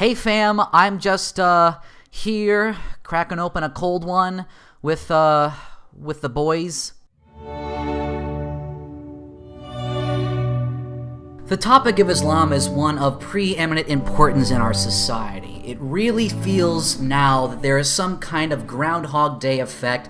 Hey fam, I'm just here cracking open a cold one with the boys. The topic of Islam is one of preeminent importance in our society. It really feels now that there is some kind of Groundhog Day effect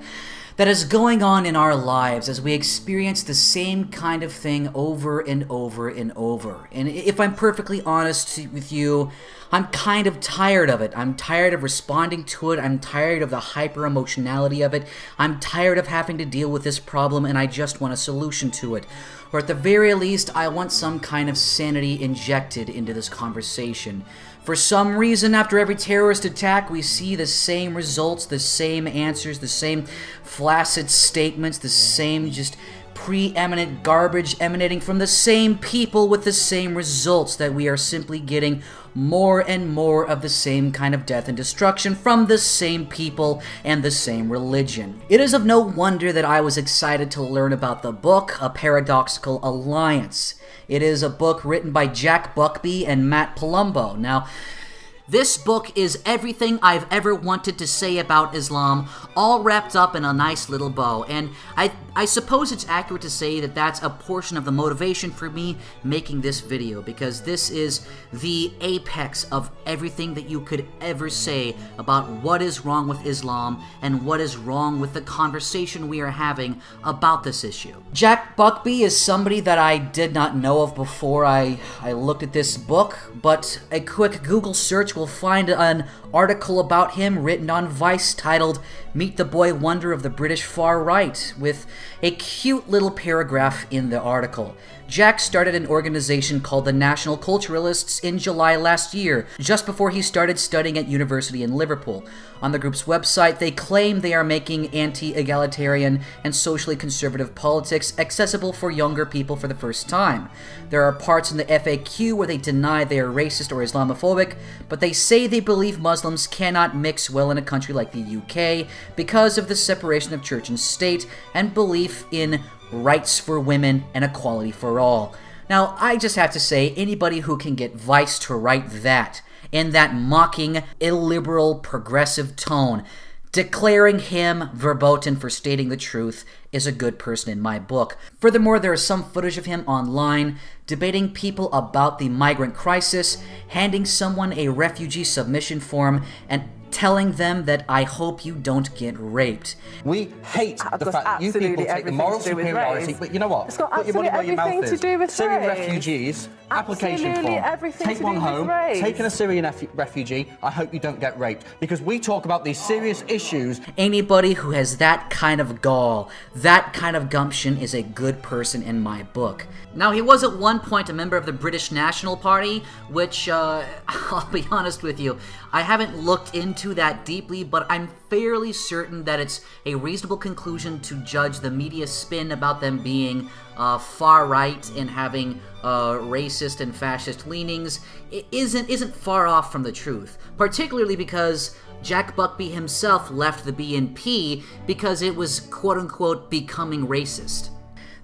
that is going on in our lives as we experience the same kind of thing over and over and over. And if I'm perfectly honest with you, I'm kind of tired of it. I'm tired of responding to it. I'm tired of the hyper-emotionality of it. I'm tired of having to deal with this problem, and I just want a solution to it. Or at the very least, I want some kind of sanity injected into this conversation. For some reason, after every terrorist attack, we see the same results, the same answers, the same flaccid statements, the same just preeminent garbage emanating from the same people with the same results, that we are simply getting more and more of the same kind of death and destruction from the same people and the same religion. It is of no wonder that I was excited to learn about the book, A Paradoxical Alliance. It is a book written by Jack Buckby and Matt Palumbo. Now, this book is everything I've ever wanted to say about Islam, all wrapped up in a nice little bow. And I suppose it's accurate to say that that's a portion of the motivation for me making this video, because this is the apex of everything that you could ever say about what is wrong with Islam and what is wrong with the conversation we are having about this issue. Jack Buckby is somebody that I did not know of before I looked at this book, but a quick Google search will find an article about him written on Vice titled "Meet the Boy Wonder of the British Far Right," with a cute little paragraph in the article. Jack started an organization called the National Culturalists in July last year, just before he started studying at university in Liverpool. On the group's website, they claim they are making anti-egalitarian and socially conservative politics accessible for younger people for the first time. There are parts in the FAQ where they deny they are racist or Islamophobic, but they say they believe Muslims cannot mix well in a country like the UK because of the separation of church and state and belief in rights for women and equality for all. Now, I just have to say, anybody who can get Vice to write that in that mocking, illiberal, progressive tone, declaring him verboten for stating the truth, is a good person in my book. Furthermore, there is some footage of him online debating people about the migrant crisis, handing someone a refugee submission form, and telling them that I hope you don't get raped. We hate the fact that you people take the moral superiority, but you know what? It's got put your money where your mouth is. To do with Syrian race. refugees, application form. Take one home, taking a Syrian refugee, I hope you don't get raped. Because we talk about these serious issues. Anybody who has that kind of gall, that kind of gumption, is a good person in my book. Now, he was at one point a member of the British National Party, which, I'll be honest with you, I haven't looked into that deeply, but I'm fairly certain that it's a reasonable conclusion to judge the media spin about them being far right and having racist and fascist leanings. It isn't far off from the truth, particularly because Jack Buckby himself left the BNP because it was quote-unquote becoming racist.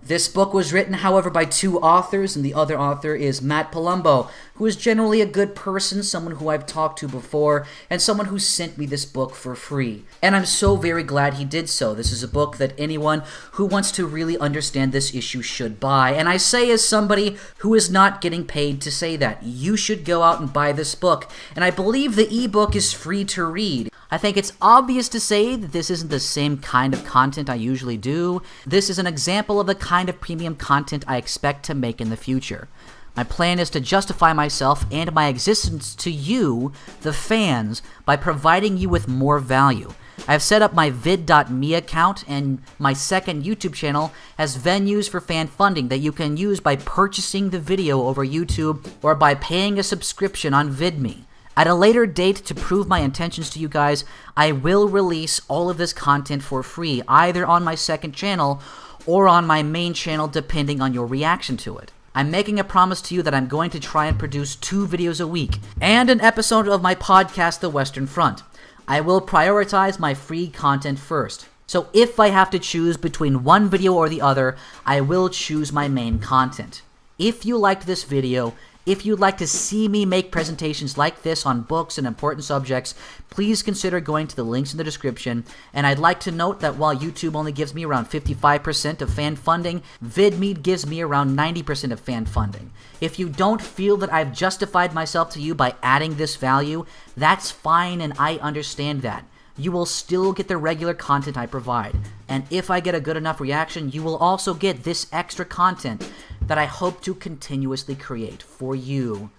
This book was written, however, by two authors, and the other author is Matt Palumbo, who is generally a good person, someone who I've talked to before, and someone who sent me this book for free. And I'm so very glad he did so. This is a book that anyone who wants to really understand this issue should buy. And I say as somebody who is not getting paid to say that. You should go out and buy this book. And I believe the ebook is free to read. I think it's obvious to say that this isn't the same kind of content I usually do. This is an example of the kind of premium content I expect to make in the future. My plan is to justify myself and my existence to you, the fans, by providing you with more value. I've set up my vid.me account and my second YouTube channel as venues for fan funding that you can use by purchasing the video over YouTube or by paying a subscription on VidMe. At a later date, to prove my intentions to you guys, I will release all of this content for free, either on my second channel or on my main channel, depending on your reaction to it. I'm making a promise to you that I'm going to try and produce 2 videos a week, and an episode of my podcast, The Western Front. I will prioritize my free content first. So if I have to choose between one video or the other, I will choose my main content. If you liked this video, If you'd like to see me make presentations like this on books and important subjects, please consider going to the links in the description. And I'd like to note that while YouTube only gives me around 55% of fan funding, VidMe gives me around 90% of fan funding. If you don't feel that I've justified myself to you by adding this value, that's fine and I understand that. You will still get the regular content I provide. And if I get a good enough reaction, you will also get this extra content that I hope to continuously create for you,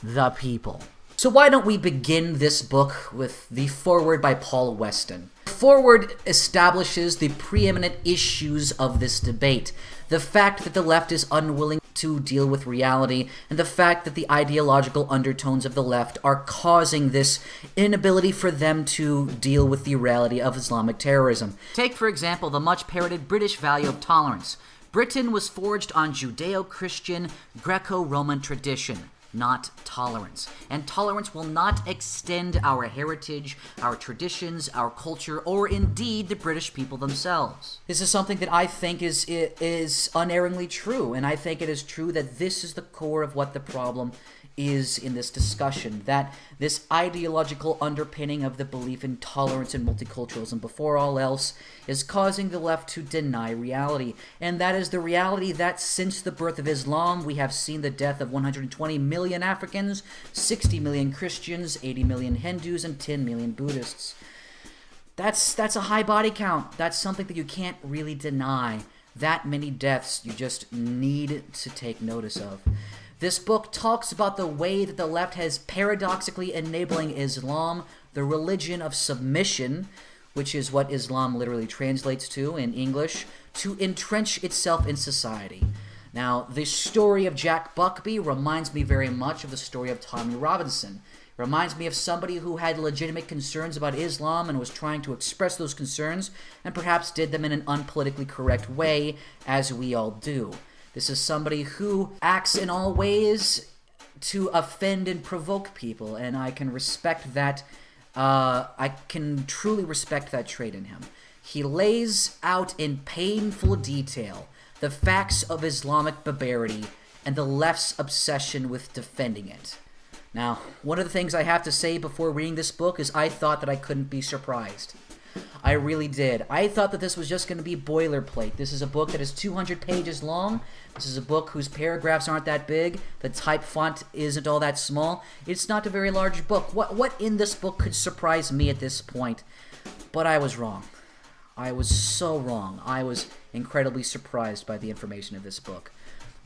the people. So why don't we begin this book with the foreword by Paul Weston. The foreword establishes the preeminent issues of this debate. The fact that the left is unwilling to deal with reality, and the fact that the ideological undertones of the left are causing this inability for them to deal with the reality of Islamic terrorism. Take, for example, the much parroted British value of tolerance. Britain was forged on Judeo-Christian, Greco-Roman tradition, not tolerance. And tolerance will not extend our heritage, our traditions, our culture, or indeed the British people themselves. This is something that I think is unerringly true, and I think it is true that this is the core of what the problem is in this discussion, that this ideological underpinning of the belief in tolerance and multiculturalism before all else is causing the left to deny reality. And that is the reality that since the birth of Islam, we have seen the death of 120 million Africans, 60 million Christians, 80 million Hindus, and 10 million Buddhists. That's a high body count. That's something that you can't really deny. That many deaths you just need to take notice of. This book talks about the way that the left has paradoxically enabling Islam, the religion of submission, which is what Islam literally translates to in English, to entrench itself in society. Now, the story of Jack Buckby reminds me very much of the story of Tommy Robinson. It reminds me of somebody who had legitimate concerns about Islam and was trying to express those concerns, and perhaps did them in an unpolitically correct way, as we all do. This is somebody who acts in all ways to offend and provoke people, and I can respect that. I can truly respect that trait in him. He lays out in painful detail the facts of Islamic barbarity and the left's obsession with defending it. Now, one of the things I have to say before reading this book is I thought that I couldn't be surprised. I really did. I thought that this was just going to be boilerplate. This is a book that is 200 pages long. This is a book whose paragraphs aren't that big. The type font isn't all that small. It's not a very large book. What in this book could surprise me at this point? But I was wrong. I was so wrong. I was incredibly surprised by the information of this book.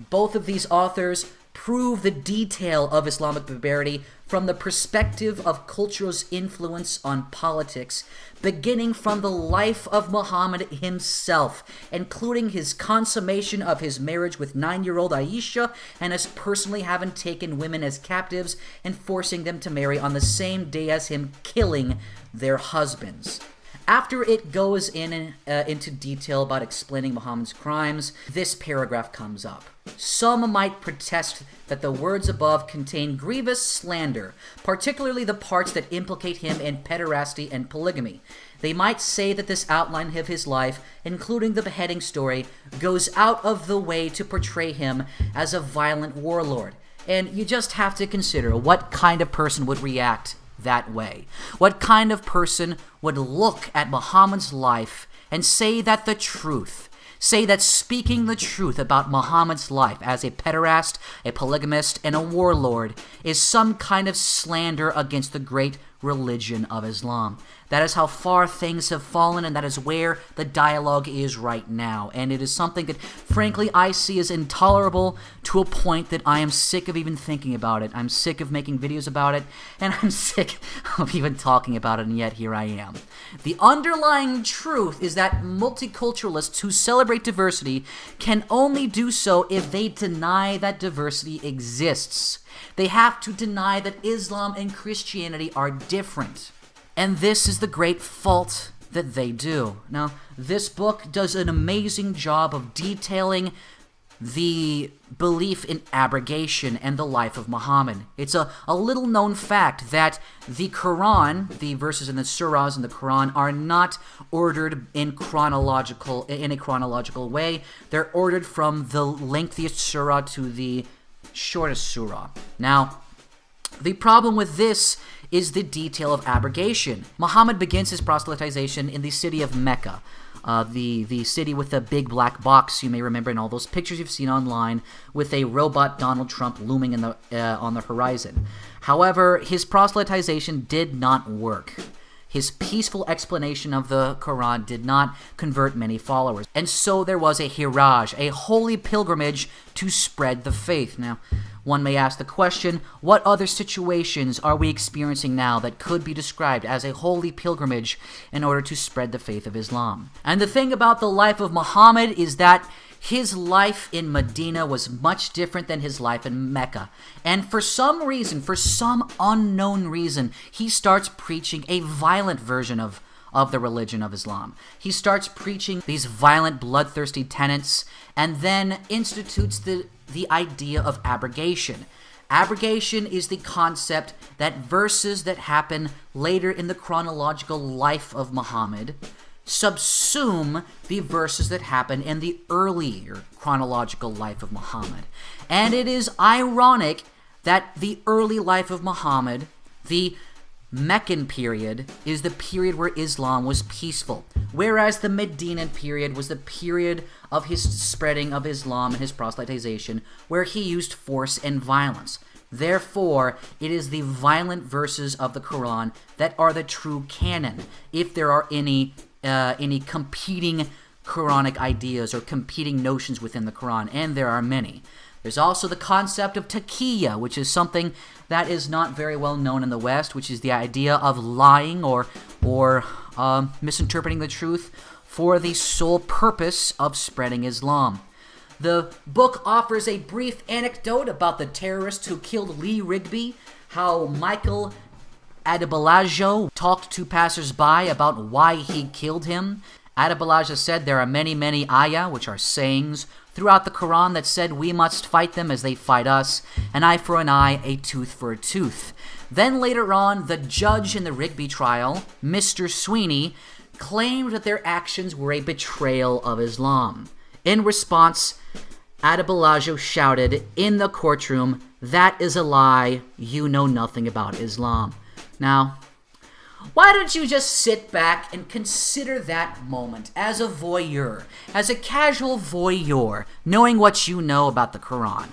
Both of these authors prove the detail of Islamic barbarity from the perspective of culture's influence on politics, beginning from the life of Muhammad himself, including his consummation of his marriage with 9-year-old Aisha, and his personally having taken women as captives and forcing them to marry on the same day as him killing their husbands. After it goes into detail about explaining Muhammad's crimes, this paragraph comes up. Some might protest that the words above contain grievous slander, particularly the parts that implicate him in pederasty and polygamy. They might say that this outline of his life, including the beheading story, goes out of the way to portray him as a violent warlord. And you just have to consider what kind of person would react that way. What kind of person would look at Muhammad's life and say that speaking the truth about Muhammad's life as a pederast, a polygamist, and a warlord is some kind of slander against the great religion of Islam. That is how far things have fallen, and that is where the dialogue is right now. And it is something that, frankly, I see as intolerable to a point that I am sick of even thinking about it. I'm sick of making videos about it, and I'm sick of even talking about it, and yet here I am. The underlying truth is that multiculturalists who celebrate diversity can only do so if they deny that diversity exists. They have to deny that Islam and Christianity are different. And this is the great fault that they do. Now, this book does an amazing job of detailing the belief in abrogation and the life of Muhammad. It's a little known fact that the Quran, the verses in the surahs in the Quran, are not ordered in a chronological way. They're ordered from the lengthiest surah to the shortest surah. Now, the problem with this is the detail of abrogation. Muhammad begins his proselytization in the city of Mecca, the city with the big black box you may remember in all those pictures you've seen online, with a robot Donald Trump looming on the horizon. However, his proselytization did not work. His peaceful explanation of the Quran did not convert many followers. And so there was a Hiraj, a holy pilgrimage to spread the faith. Now, one may ask the question, what other situations are we experiencing now that could be described as a holy pilgrimage in order to spread the faith of Islam? And the thing about the life of Muhammad is that his life in Medina was much different than his life in Mecca. And for some reason, for some unknown reason, he starts preaching a violent version of the religion of Islam. He starts preaching these violent, bloodthirsty tenets, and then institutes the idea of abrogation. Abrogation is the concept that verses that happen later in the chronological life of Muhammad subsume the verses that happen in the earlier chronological life of Muhammad. And it is ironic that the early life of Muhammad, the Meccan period, is the period where Islam was peaceful, whereas the Medinan period was the period of his spreading of Islam and his proselytization, where he used force and violence. Therefore, it is the violent verses of the Quran that are the true canon, if there are any competing Quranic ideas or competing notions within the Quran, and there are many. There's also the concept of taqiyya, which is something that is not very well known in the West, which is the idea of lying or misinterpreting the truth for the sole purpose of spreading Islam. The book offers a brief anecdote about the terrorists who killed Lee Rigby, how Michael Adebolajo talked to passers-by about why he killed him. Adebolajo said there are many, many ayah, which are sayings, throughout the Quran that said we must fight them as they fight us, an eye for an eye, a tooth for a tooth. Then later on, the judge in the Rigby trial, Mr. Sweeney, claimed that their actions were a betrayal of Islam. In response, Adebolajo shouted in the courtroom, "That is a lie, you know nothing about Islam." Now, why don't you just sit back and consider that moment as a voyeur, as a casual voyeur, knowing what you know about the Quran.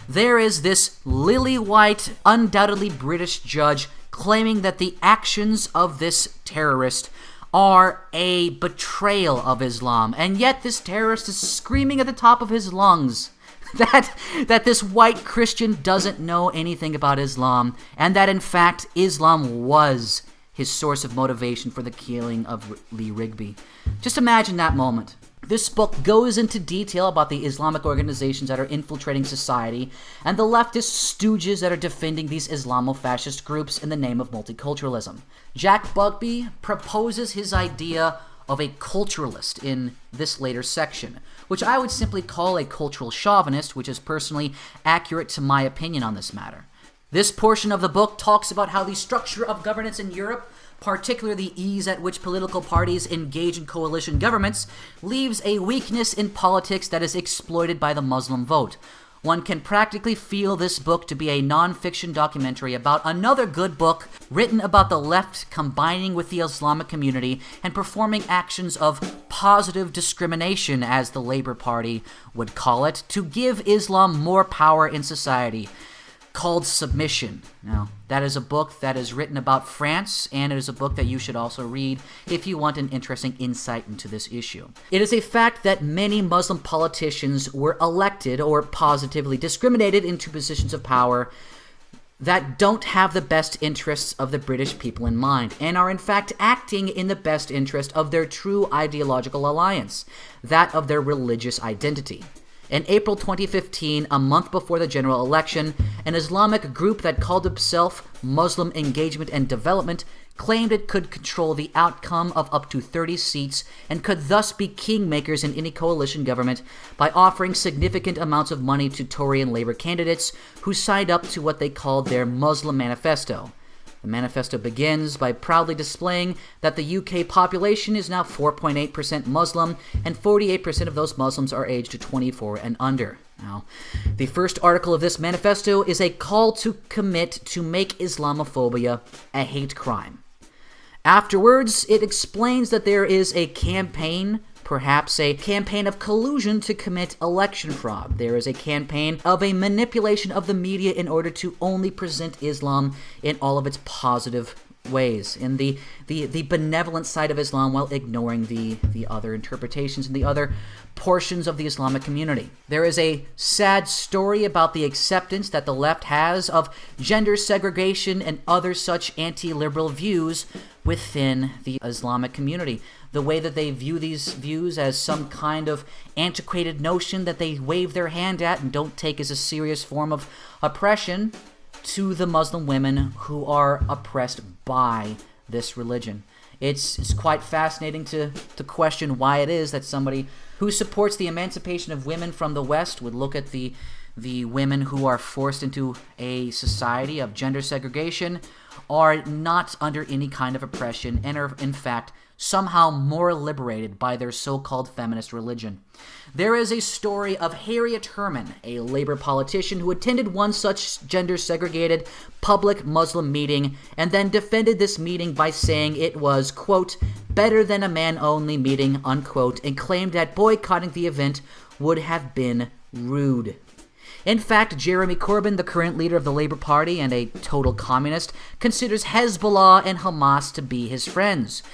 There is this lily-white, undoubtedly British judge claiming that the actions of this terrorist are a betrayal of Islam, and yet this terrorist is screaming at the top of his lungs that this white Christian doesn't know anything about Islam, and that in fact Islam was his source of motivation for the killing of Lee Rigby. Just imagine that moment. This book goes into detail about the Islamic organizations that are infiltrating society and the leftist stooges that are defending these Islamo-fascist groups in the name of multiculturalism. Jack Bugbee proposes his idea of a culturalist in this later section, which I would simply call a cultural chauvinist, which is personally accurate to my opinion on this matter. This portion of the book talks about how the structure of governance in Europe, particularly the ease at which political parties engage in coalition governments, leaves a weakness in politics that is exploited by the Muslim vote. One can practically feel this book to be a non-fiction documentary about another good book written about the left combining with the Islamic community and performing actions of positive discrimination, as the Labour Party would call it, to give Islam more power in society, called Submission. Now, that is a book that is written about France, and it is a book that you should also read if you want an interesting insight into this issue. It is a fact that many Muslim politicians were elected or positively discriminated into positions of power that don't have the best interests of the British people in mind, and are in fact acting in the best interest of their true ideological alliance, that of their religious identity. In April 2015, a month before the general election, an Islamic group that called itself Muslim Engagement and Development claimed it could control the outcome of up to 30 seats and could thus be kingmakers in any coalition government by offering significant amounts of money to Tory and Labour candidates who signed up to what they called their Muslim Manifesto. The manifesto begins by proudly displaying that the UK population is now 4.8% Muslim, and 48% of those Muslims are aged 24 and under. Now, the first article of this manifesto is a call to commit to make Islamophobia a hate crime. Afterwards, it explains that there is a campaign, perhaps a campaign of collusion to commit election fraud. There is a campaign of a manipulation of the media in order to only present Islam in all of its positive ways, in the benevolent side of Islam, while ignoring the other interpretations and the other portions of the Islamic community. There is a sad story about the acceptance that the left has of gender segregation and other such anti-liberal views within the Islamic community. The way that they view these views as some kind of antiquated notion that they wave their hand at and don't take as a serious form of oppression to the Muslim women who are oppressed by this religion. It's quite fascinating to question why it is that somebody who supports the emancipation of women from the West would look at the women who are forced into a society of gender segregation are not under any kind of oppression and are, in fact, somehow more liberated by their so-called feminist religion. There is a story of Harriet Herman, a labor politician who attended one such gender-segregated public Muslim meeting and then defended this meeting by saying it was, quote, better than a man-only meeting, unquote, and claimed that boycotting the event would have been rude. In fact, Jeremy Corbyn, the current leader of the Labour Party and a total communist, considers Hezbollah and Hamas to be his friends.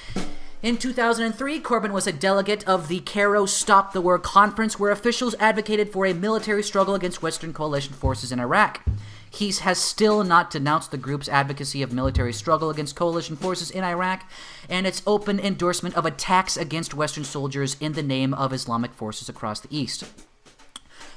In 2003, Corbyn was a delegate of the Cairo Stop the War conference, where officials advocated for a military struggle against Western coalition forces in Iraq. He has still not denounced the group's advocacy of military struggle against coalition forces in Iraq and its open endorsement of attacks against Western soldiers in the name of Islamic forces across the East.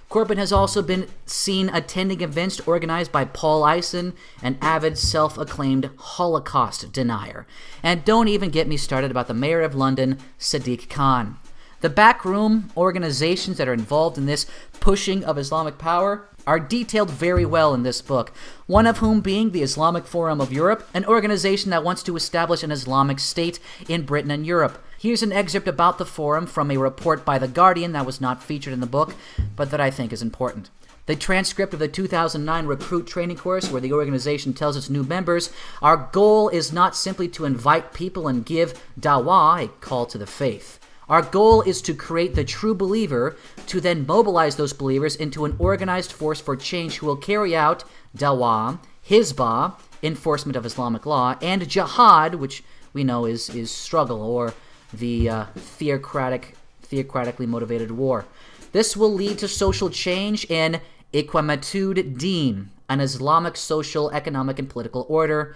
Corbyn has also been seen attending events organized by Paul Eisen, an avid self-acclaimed Holocaust denier. And don't even get me started about the Mayor of London, Sadiq Khan. The backroom organizations that are involved in this pushing of Islamic power are detailed very well in this book, one of whom being the Islamic Forum of Europe, an organization that wants to establish an Islamic state in Britain and Europe. Here's an excerpt about the forum from a report by The Guardian that was not featured in the book, but that I think is important. The transcript of the 2009 recruit training course, where the organization tells its new members, our goal is not simply to invite people and give dawah, a call to the faith. Our goal is to create the true believer, to then mobilize those believers into an organized force for change who will carry out dawah, hizbah, enforcement of Islamic law, and jihad, which we know is struggle, or the theocratically motivated war. This will lead to social change in Iqamatud Din, an Islamic social, economic, and political order,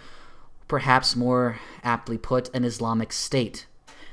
perhaps more aptly put, an Islamic state.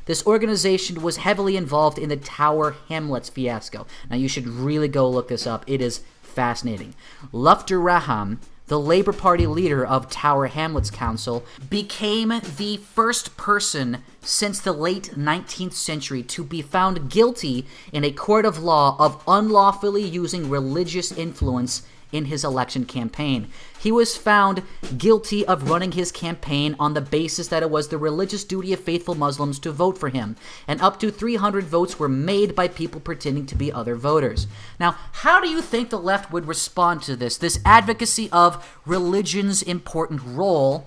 This organization was heavily involved in the Tower Hamlets fiasco. Now, you should really go look this up. It is fascinating. Lufter Raham, the Labour Party leader of Tower Hamlets Council, became the first person since the late 19th century to be found guilty in a court of law of unlawfully using religious influence in his election campaign. He was found guilty of running his campaign on the basis that it was the religious duty of faithful Muslims to vote for him, and up to 300 votes were made by people pretending to be other voters. Now, how do you think the left would respond to this advocacy of religion's important role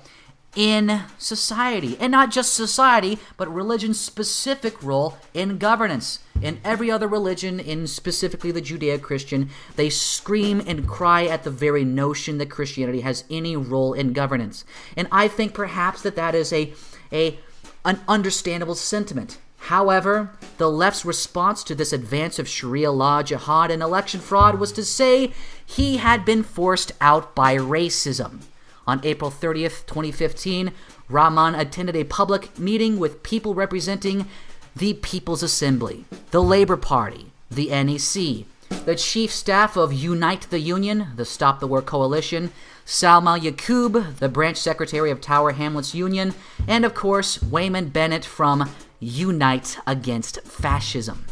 in society? And not just society, but religion's specific role in governance. In every other religion, in specifically the Judeo-Christian, they scream and cry at the very notion that Christianity has any role in governance. And I think perhaps that is an understandable sentiment. However, the left's response to this advance of Sharia law, jihad, and election fraud was to say he had been forced out by racism. On April 30th, 2015, Rahman attended a public meeting with people representing the People's Assembly, the Labour Party, the NEC, the Chief Staff of Unite the Union, the Stop the War Coalition, Salma Yaqub, the Branch Secretary of Tower Hamlets Union, and of course, Wayman Bennett from Unite Against Fascism.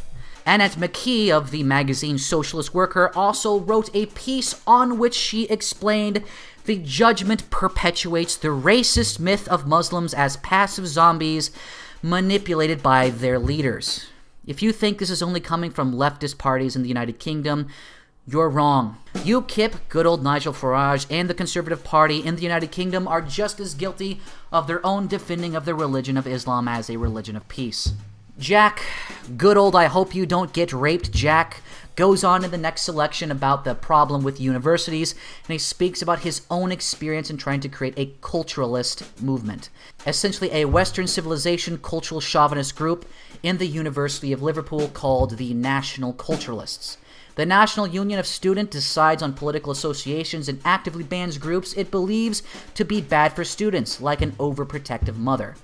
Annette McKee of the magazine Socialist Worker also wrote a piece on which she explained the judgment perpetuates the racist myth of Muslims as passive zombies manipulated by their leaders. If you think this is only coming from leftist parties in the United Kingdom, You're wrong. UKIP, good old Nigel Farage, and the Conservative Party in the United Kingdom are just as guilty of their own defending of the religion of Islam as a religion of peace. Jack, good old I hope you don't get raped, Jack, goes on in the next selection about the problem with universities, and he speaks about his own experience in trying to create a culturalist movement, essentially a Western civilization cultural chauvinist group in the University of Liverpool called the National Culturalists. The National Union of Students decides on political associations and actively bans groups it believes to be bad for students, like an overprotective mother.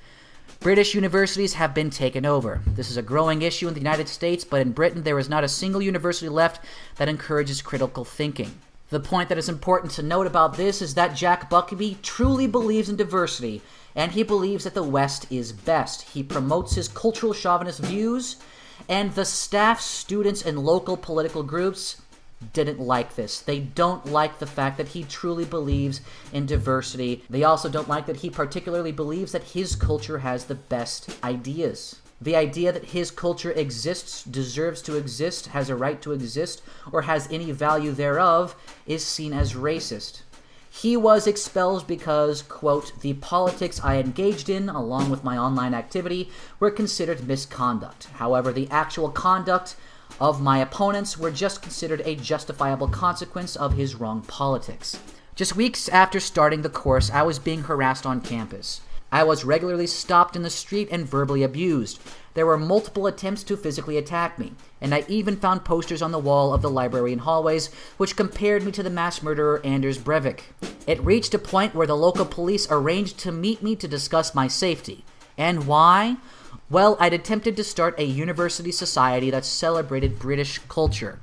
British universities have been taken over. This is a growing issue in the United States, but in Britain there is not a single university left that encourages critical thinking. The point that is important to note about this is that Jack Buckby truly believes in diversity, and he believes that the West is best. He promotes his cultural chauvinist views, and the staff, students, and local political groups didn't like this. They don't like the fact that he truly believes in diversity. They also don't like that he particularly believes that his culture has the best ideas. The idea that his culture exists, deserves to exist, has a right to exist, or has any value thereof is seen as racist. He was expelled because, quote, the politics I engaged in, along with my online activity, were considered misconduct. However, the actual conduct of my opponents were just considered a justifiable consequence of his wrong politics. Just weeks after starting the course, I was being harassed on campus. I was regularly stopped in the street and verbally abused. There were multiple attempts to physically attack me, and I even found posters on the wall of the library and hallways which compared me to the mass murderer Anders Breivik. It reached a point where the local police arranged to meet me to discuss my safety. And why? Well, I'd attempted to start a university society that celebrated British culture.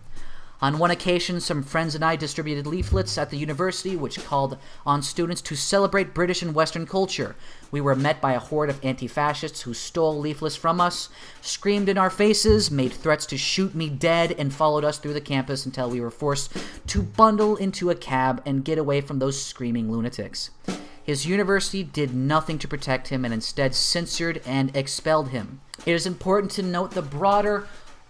On one occasion, some friends and I distributed leaflets at the university which called on students to celebrate British and Western culture. We were met by a horde of anti-fascists who stole leaflets from us, screamed in our faces, made threats to shoot me dead, and followed us through the campus until we were forced to bundle into a cab and get away from those screaming lunatics. His university did nothing to protect him and instead censored and expelled him. It is important to note the broader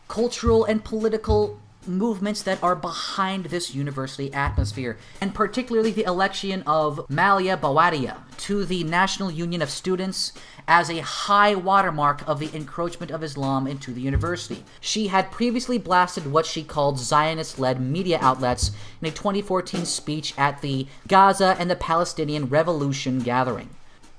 cultural and political movements that are behind this university atmosphere, and particularly the election of Malia Bawadia to the National Union of Students as a high watermark of the encroachment of Islam into the university. She had previously blasted what she called Zionist-led media outlets in a 2014 speech at the Gaza and the Palestinian Revolution gathering.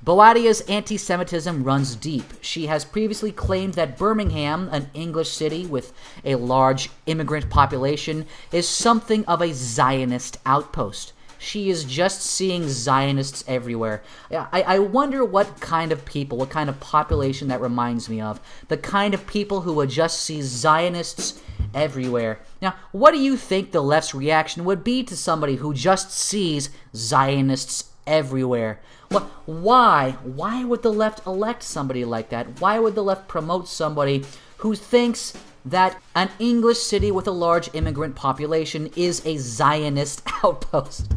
Bawadia's anti-Semitism runs deep. She has previously claimed that Birmingham, an English city with a large immigrant population, is something of a Zionist outpost. She is just seeing Zionists everywhere. I wonder what kind of people, what kind of population that reminds me of. The kind of people who would just see Zionists everywhere. Now, what do you think the left's reaction would be to somebody who just sees Zionists everywhere? Why would the left elect somebody like that? Why would the left promote somebody who thinks that an English city with a large immigrant population is a Zionist outpost?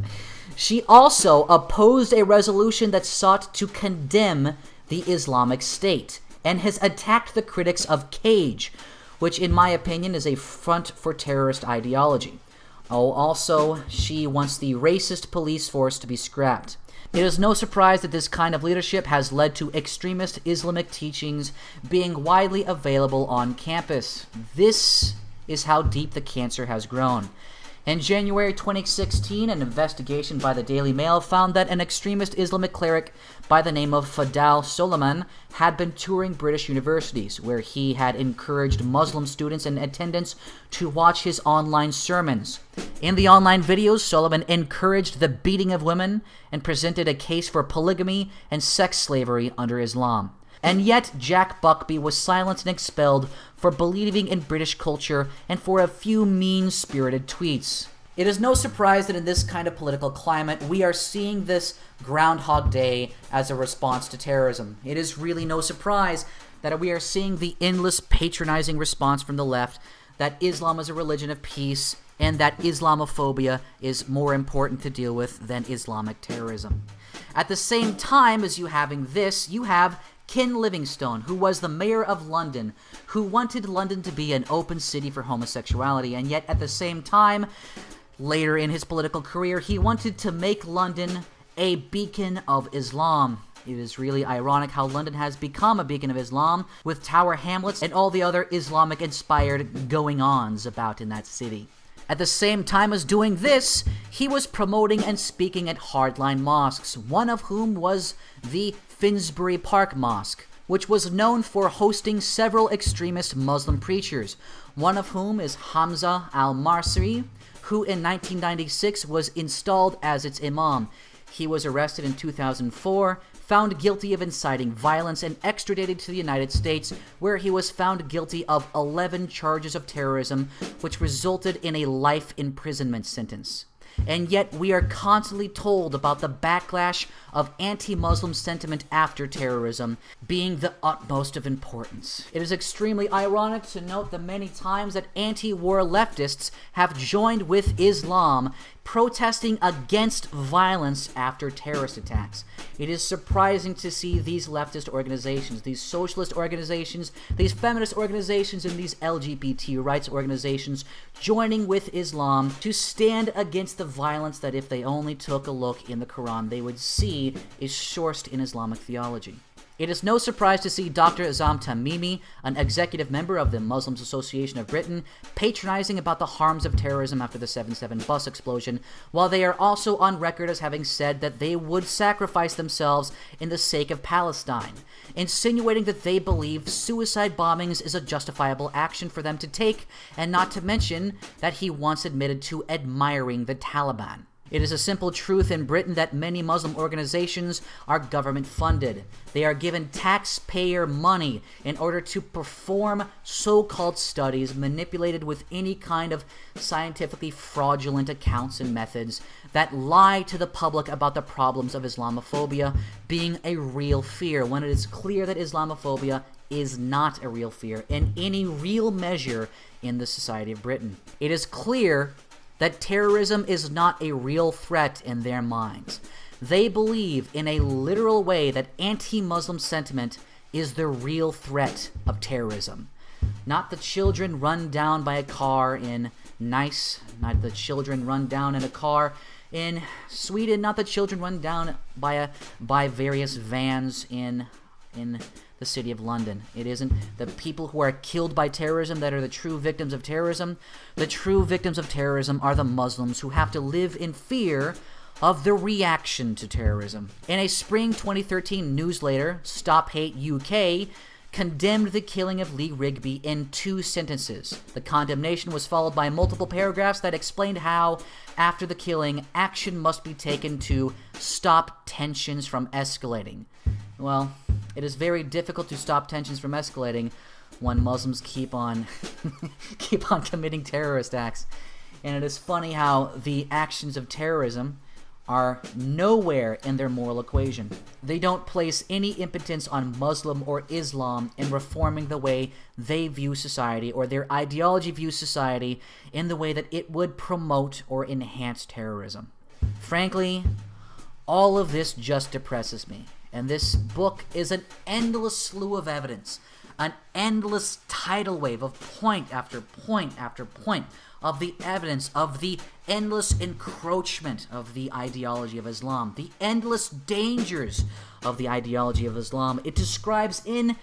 She also opposed a resolution that sought to condemn the Islamic State and has attacked the critics of CAGE, which in my opinion is a front for terrorist ideology. Oh, also, she wants the racist police force to be scrapped. It is no surprise that this kind of leadership has led to extremist Islamic teachings being widely available on campus. This is how deep the cancer has grown. In January 2016, an investigation by the Daily Mail found that an extremist Islamic cleric by the name of Fadal Soleiman had been touring British universities, where he had encouraged Muslim students and attendants to watch his online sermons. In the online videos, Soleiman encouraged the beating of women and presented a case for polygamy and sex slavery under Islam. And yet, Jack Buckby was silenced and expelled for believing in British culture and for a few mean-spirited tweets. It is no surprise that in this kind of political climate, we are seeing this Groundhog Day as a response to terrorism. It is really no surprise that we are seeing the endless patronizing response from the left that Islam is a religion of peace and that Islamophobia is more important to deal with than Islamic terrorism. At the same time as you having this, you have Ken Livingstone, who was the mayor of London, who wanted London to be an open city for homosexuality, and yet at the same time, later in his political career, he wanted to make London a beacon of Islam. It is really ironic how London has become a beacon of Islam, with Tower Hamlets and all the other Islamic-inspired going-ons about in that city. At the same time as doing this, he was promoting and speaking at hardline mosques, one of whom was the Finsbury Park Mosque, which was known for hosting several extremist Muslim preachers, one of whom is Hamza al-Masri, who in 1996 was installed as its imam. He was arrested in 2004, found guilty of inciting violence, and extradited to the United States, where he was found guilty of 11 charges of terrorism, which resulted in a life imprisonment sentence. And yet we are constantly told about the backlash of anti-Muslim sentiment after terrorism being the utmost of importance. It is extremely ironic to note the many times that anti-war leftists have joined with Islam protesting against violence after terrorist attacks. It is surprising to see these leftist organizations, these socialist organizations, these feminist organizations, and these LGBT rights organizations joining with Islam to stand against the violence that, if they only took a look in the Quran, they would see is sourced in Islamic theology. It is no surprise to see Dr. Azam Tamimi, an executive member of the Muslims Association of Britain, patronizing about the harms of terrorism after the 7/7 bus explosion, while they are also on record as having said that they would sacrifice themselves in the sake of Palestine, insinuating that they believe suicide bombings is a justifiable action for them to take, and not to mention that he once admitted to admiring the Taliban. It is a simple truth in Britain that many Muslim organizations are government-funded. They are given taxpayer money in order to perform so-called studies manipulated with any kind of scientifically fraudulent accounts and methods that lie to the public about the problems of Islamophobia being a real fear, when it is clear that Islamophobia is not a real fear in any real measure in the society of Britain. It is clear that terrorism is not a real threat in their minds. They believe in a literal way that anti-Muslim sentiment is the real threat of terrorism. Not the children run down by a car in Nice, not the children run down in a car in Sweden, not the children run down by various vans in the city of London. It isn't the people who are killed by terrorism that are the true victims of terrorism. The true victims of terrorism are the Muslims who have to live in fear of the reaction to terrorism. In a spring 2013 newsletter, Stop Hate UK condemned the killing of Lee Rigby in 2 sentences. The condemnation was followed by multiple paragraphs that explained how, after the killing, action must be taken to stop tensions from escalating. Well, it is very difficult to stop tensions from escalating when Muslims keep on committing terrorist acts. And it is funny how the actions of terrorism are nowhere in their moral equation. They don't place any impotence on Muslim or Islam in reforming the way they view society, or their ideology views society in the way that it would promote or enhance terrorism. Frankly, all of this just depresses me. And this book is an endless slew of evidence, an endless tidal wave of point after point after point of the evidence of the endless encroachment of the ideology of Islam, the endless dangers of the ideology of Islam. It describes in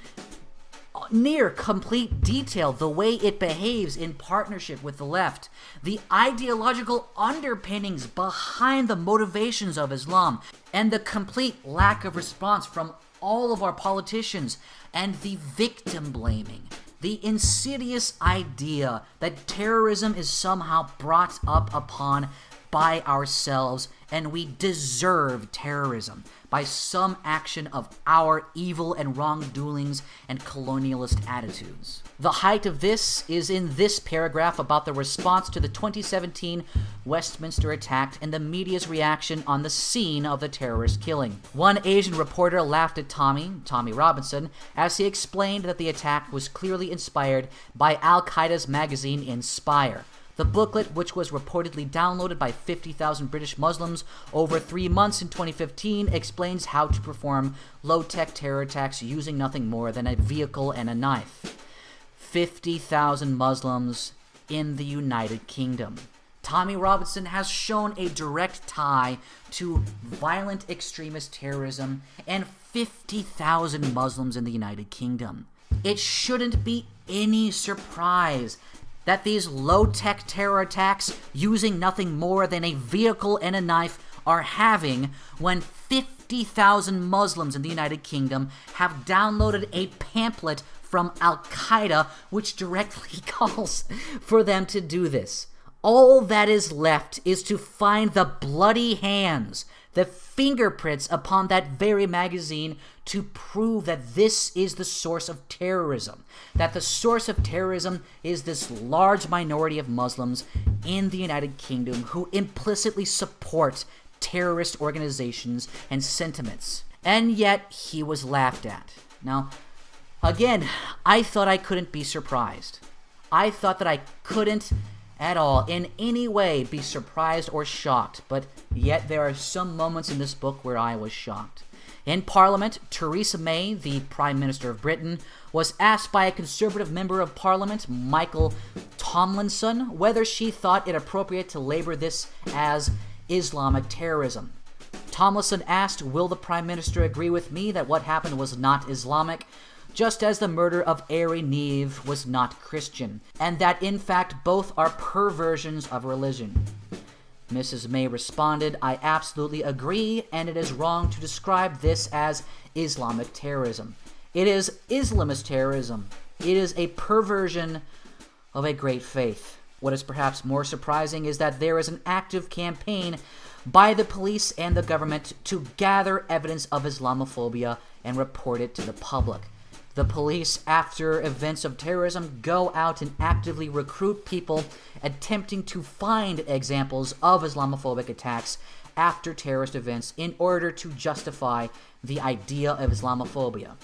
near complete detail the way it behaves in partnership with the left, the ideological underpinnings behind the motivations of Islam, and the complete lack of response from all of our politicians, and the victim blaming, the insidious idea that terrorism is somehow brought up upon by ourselves and we deserve terrorism by some action of our evil and wrongdoings and colonialist attitudes. The height of this is in this paragraph about the response to the 2017 Westminster attack and the media's reaction on the scene of the terrorist killing. One Asian reporter laughed at Tommy Robinson, as he explained that the attack was clearly inspired by Al-Qaeda's magazine Inspire. The booklet, which was reportedly downloaded by 50,000 British Muslims over 3 months in 2015, explains how to perform low-tech terror attacks using nothing more than a vehicle and a knife. 50,000 Muslims in the United Kingdom. Tommy Robinson has shown a direct tie to violent extremist terrorism and 50,000 Muslims in the United Kingdom. It shouldn't be any surprise that these low-tech terror attacks using nothing more than a vehicle and a knife are having when 50,000 Muslims in the United Kingdom have downloaded a pamphlet from Al-Qaeda which directly calls for them to do this. All that is left is to find the bloody hands, the fingerprints upon that very magazine to prove that this is the source of terrorism, that the source of terrorism is this large minority of Muslims in the United Kingdom who implicitly support terrorist organizations and sentiments. And yet, he was laughed at. Now, again, I thought I couldn't be surprised. I thought that I couldn't at all, in any way, be surprised or shocked, but yet there are some moments in this book where I was shocked. In Parliament, Theresa May, the Prime Minister of Britain, was asked by a Conservative Member of Parliament, Michael Tomlinson, whether she thought it appropriate to label this as Islamic terrorism. Tomlinson asked, "Will the Prime Minister agree with me that what happened was not Islamic, just as the murder of Ari Neve was not Christian, and that in fact both are perversions of religion?" Mrs. May responded, "I absolutely agree, and it is wrong to describe this as Islamic terrorism. It is Islamist terrorism. It is a perversion of a great faith. What is perhaps more surprising is that there is an active campaign by the police and the government to gather evidence of Islamophobia and report it to the public. The police, after events of terrorism, go out and actively recruit people attempting to find examples of Islamophobic attacks after terrorist events in order to justify the idea of Islamophobia.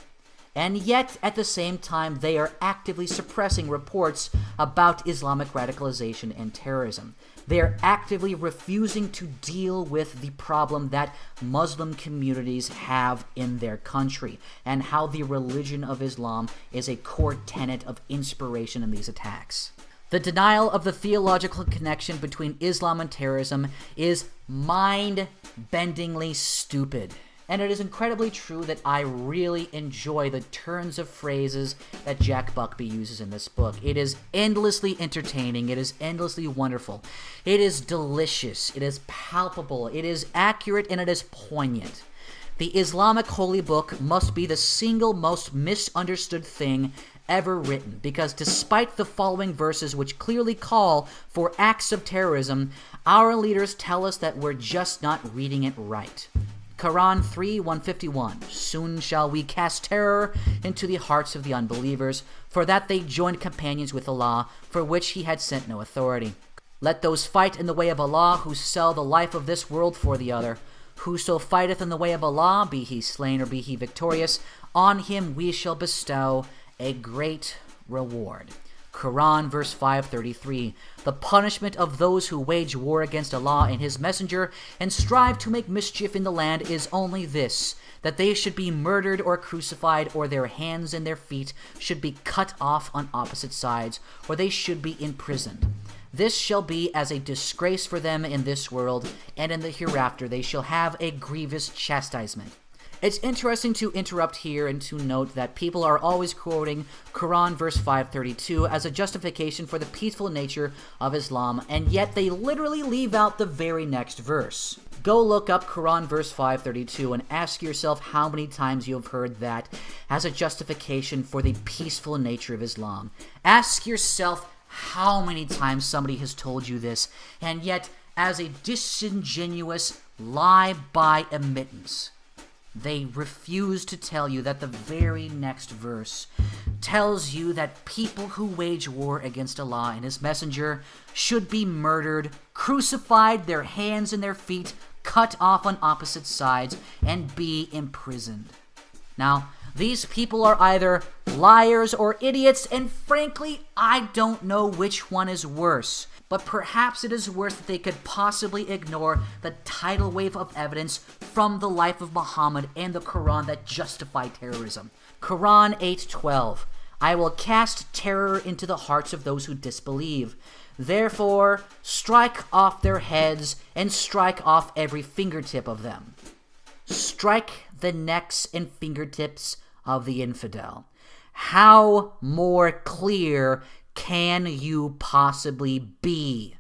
And yet, at the same time, they are actively suppressing reports about Islamic radicalization and terrorism. They are actively refusing to deal with the problem that Muslim communities have in their country and how the religion of Islam is a core tenet of inspiration in these attacks. The denial of the theological connection between Islam and terrorism is mind-bendingly stupid. And it is incredibly true that I really enjoy the turns of phrases that Jack Buckby uses in this book. It is endlessly entertaining. It is endlessly wonderful. It is delicious. It is palpable. It is accurate, and it is poignant. The Islamic holy book must be the single most misunderstood thing ever written, because despite the following verses which clearly call for acts of terrorism, our leaders tell us that we're just not reading it right. Quran 3:151, "Soon shall we cast terror into the hearts of the unbelievers, for that they joined companions with Allah, for which he had sent no authority. Let those fight in the way of Allah who sell the life of this world for the other. Whoso fighteth in the way of Allah, be he slain or be he victorious, on him we shall bestow a great reward." Quran verse 533, "The punishment of those who wage war against Allah and his messenger and strive to make mischief in the land is only this, that they should be murdered or crucified, or their hands and their feet should be cut off on opposite sides, or they should be imprisoned. This shall be as a disgrace for them in this world, and in the hereafter they shall have a grievous chastisement." It's interesting to interrupt here and to note that people are always quoting Quran verse 532 as a justification for the peaceful nature of Islam, and yet they literally leave out the very next verse. Go look up Quran verse 532 and ask yourself how many times you have heard that as a justification for the peaceful nature of Islam. Ask yourself how many times somebody has told you this, and yet as a disingenuous lie by admittance, they refuse to tell you that the very next verse tells you that people who wage war against Allah and his messenger should be murdered, crucified, their hands and their feet cut off on opposite sides, and be imprisoned. Now, these people are either liars or idiots, and frankly, I don't know which one is worse. but perhaps it is worse that they could possibly ignore the tidal wave of evidence from the life of Muhammad and the Quran that justify terrorism. Quran 8:12. I will cast terror into the hearts of those who disbelieve. Therefore, strike off their heads and strike off every fingertip of them. Strike the necks and fingertips of the infidel. How more clear can you possibly be?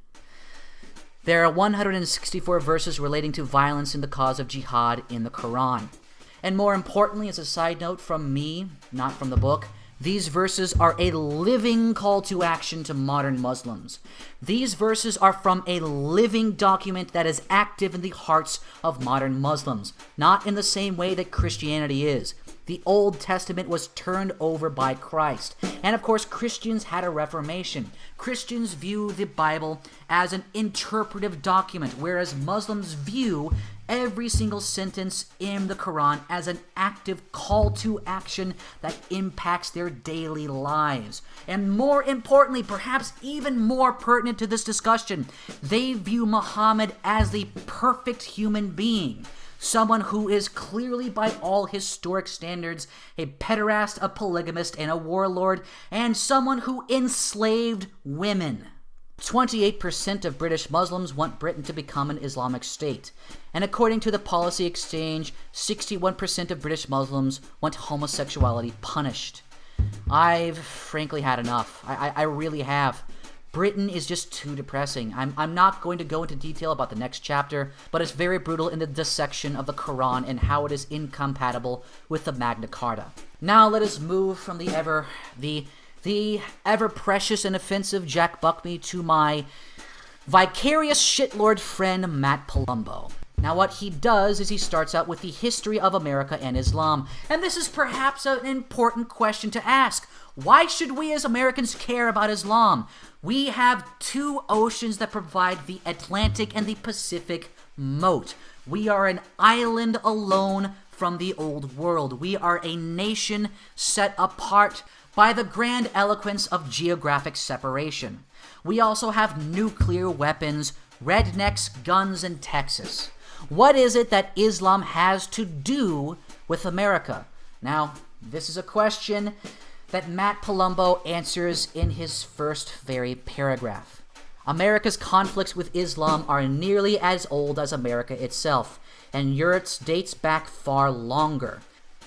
There are 164 verses relating to violence in the cause of jihad in the Quran. And more importantly, as a side note from me, not from the book, these verses are a living call to action to modern Muslims. These verses are from a living document that is active in the hearts of modern Muslims, not in the same way that Christianity is. The Old Testament was turned over by Christ. And of course, Christians had a Reformation. Christians view the Bible as an interpretive document, whereas Muslims view every single sentence in the Quran as an active call to action that impacts their daily lives. And more importantly, perhaps even more pertinent to this discussion, they view Muhammad as the perfect human being. Someone who is clearly, by all historic standards, a pederast, a polygamist, and a warlord, and someone who enslaved women. 28% of British Muslims want Britain to become an Islamic state. And according to the Policy Exchange, 61% of British Muslims want homosexuality punished. I've frankly had enough. I really have. Britain is just too depressing. I'm not going to go into detail about the next chapter, but it's very brutal in the dissection of the Quran and how it is incompatible with the Magna Carta. Now let us move from the ever precious and offensive Jack Buckme to my vicarious shitlord friend Matt Palumbo. Now what he does is he starts out with the history of America and Islam. And this is perhaps an important question to ask. Why should we as Americans care about Islam? We have two oceans that provide the Atlantic and the Pacific moat. We are an island alone from the old world. We are a nation set apart by the grand eloquence of geographic separation. We also have nuclear weapons, rednecks, guns, and Texas. What is it that Islam has to do with America? Now, this is a question that Matt Palumbo answers in his first very paragraph. America's conflicts with Islam are nearly as old as America itself, and Europe's dates back far longer.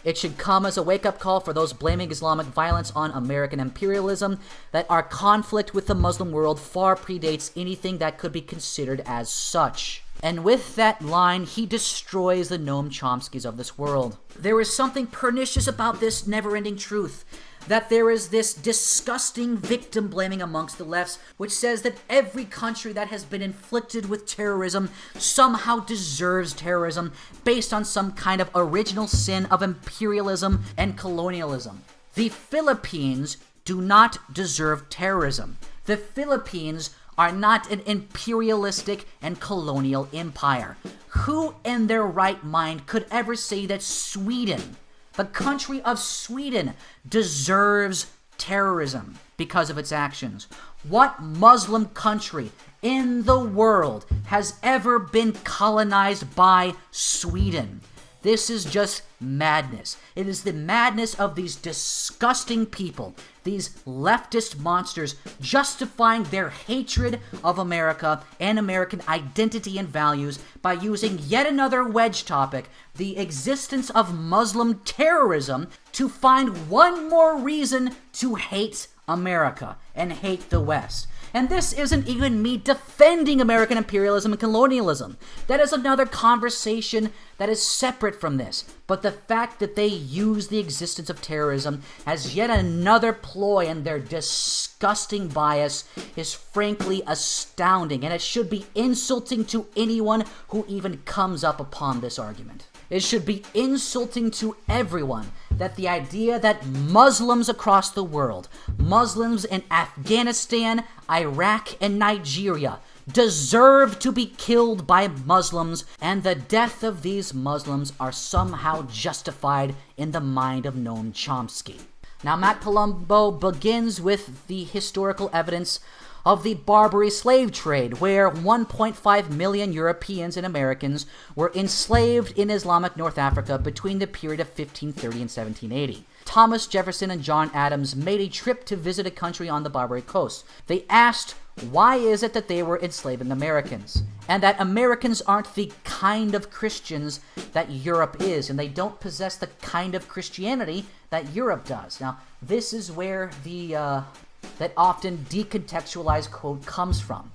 It should come as a wake-up call for those blaming Islamic violence on American imperialism that our conflict with the Muslim world far predates anything that could be considered as such. And with that line, he destroys the Noam Chomskys of this world. There is something pernicious about this never-ending truth, that there is this disgusting victim blaming amongst the lefts, which says that every country that has been inflicted with terrorism somehow deserves terrorism based on some kind of original sin of imperialism and colonialism. The Philippines do not deserve terrorism. The Philippines are not an imperialistic and colonial empire. Who in their right mind could ever say that Sweden, the country of Sweden, deserves terrorism because of its actions? What Muslim country in the world has ever been colonized by Sweden? This is just madness. It is the madness of these disgusting people, these leftist monsters, justifying their hatred of America and American identity and values by using yet another wedge topic, the existence of Muslim terrorism, to find one more reason to hate America and hate the West. And this isn't even me defending American imperialism and colonialism. That is another conversation that is separate from this. But the fact that they use the existence of terrorism as yet another ploy in their disgusting bias is frankly astounding, and it should be insulting to anyone who even comes up upon this argument. It should be insulting to everyone that the idea that Muslims across the world, Muslims in Afghanistan, Iraq, and Nigeria, deserve to be killed by Muslims, and the death of these Muslims are somehow justified in the mind of Noam Chomsky. Now, Matt Palumbo begins with the historical evidence of the Barbary slave trade, where 1.5 million Europeans and Americans were enslaved in Islamic North Africa between the period of 1530 and 1780. Thomas Jefferson and John Adams made a trip to visit a country on the Barbary coast. They asked, why is it that they were enslaving Americans? And that Americans aren't the kind of Christians that Europe is, and they don't possess the kind of Christianity that Europe does. Now, this is where the that often decontextualized quote comes from.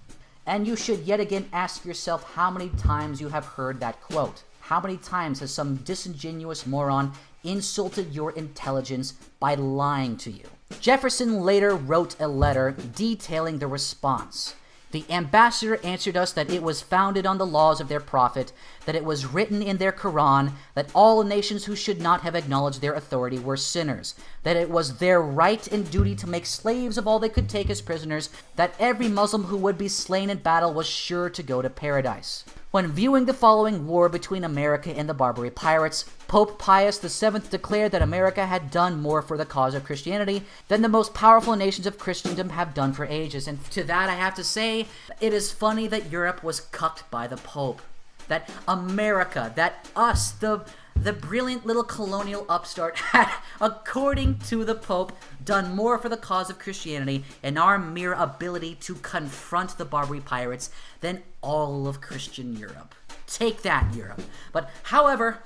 And you should yet again ask yourself how many times you have heard that quote. How many times has some disingenuous moron insulted your intelligence by lying to you? Jefferson later wrote a letter detailing the response. The ambassador answered us that it was founded on the laws of their prophet, that it was written in their Quran, that all nations who should not have acknowledged their authority were sinners, that it was their right and duty to make slaves of all they could take as prisoners, that every Muslim who would be slain in battle was sure to go to paradise. When viewing the following war between America and the Barbary pirates, Pope Pius VII declared that America had done more for the cause of Christianity than the most powerful nations of Christendom have done for ages. And to that I have to say, it is funny that Europe was cucked by the Pope. That America, that us, the brilliant little colonial upstart had, according to the Pope, done more for the cause of Christianity and our mere ability to confront the Barbary pirates than all of Christian Europe. Take that, Europe. But, however,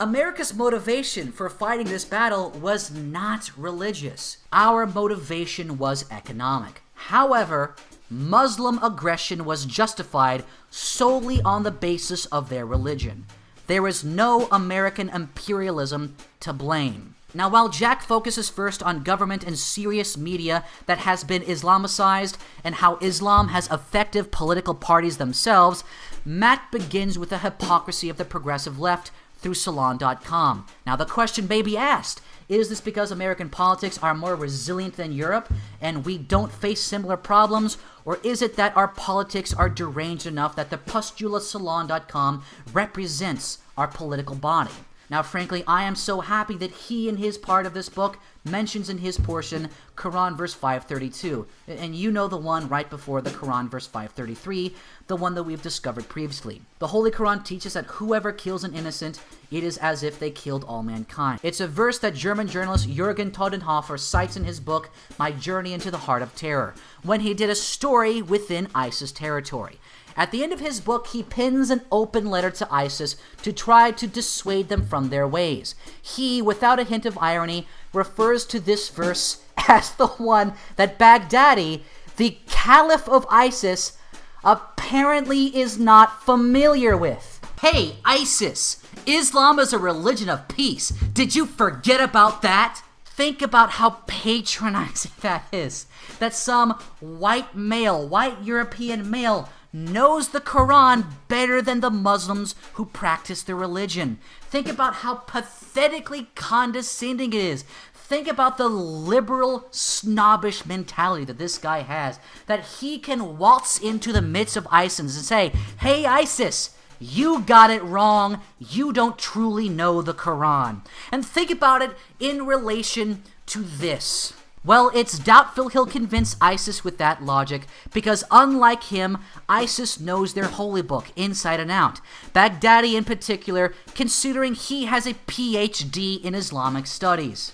America's motivation for fighting this battle was not religious. Our motivation was economic. However, Muslim aggression was justified solely on the basis of their religion. There is no American imperialism to blame. Now, while Jack focuses first on government and serious media that has been Islamicized and how Islam has effective political parties themselves, Matt begins with the hypocrisy of the progressive left through Salon.com. Now, the question may be asked, is this because American politics are more resilient than Europe and we don't face similar problems? Or is it that our politics are deranged enough that the Pustula Salon.com represents our political body? Now, frankly, I am so happy that he, in his part of this book, mentions in his portion Quran verse 532. And you know the one right before the Quran verse 533, the one that we've discovered previously. The Holy Quran teaches that whoever kills an innocent, it is as if they killed all mankind. It's a verse that German journalist Jürgen Todenhofer cites in his book, My Journey into the Heart of Terror, when he did a story within ISIS territory. At the end of his book, he pins an open letter to ISIS to try to dissuade them from their ways. He, without a hint of irony, refers to this verse as the one that Baghdadi, the caliph of ISIS, apparently is not familiar with. Hey, ISIS! Islam is a religion of peace. Did you forget about that? Think about how patronizing that is. That some white European male knows the Quran better than the Muslims who practice the religion. Think about how pathetically condescending it is. Think about the liberal, snobbish mentality that this guy has, that he can waltz into the midst of ISIS and say, hey, ISIS, you got it wrong. You don't truly know the Quran. And think about it in relation to this. Well, it's doubtful he'll convince ISIS with that logic, because unlike him, ISIS knows their holy book inside and out. Baghdadi in particular, considering he has a PhD in Islamic studies.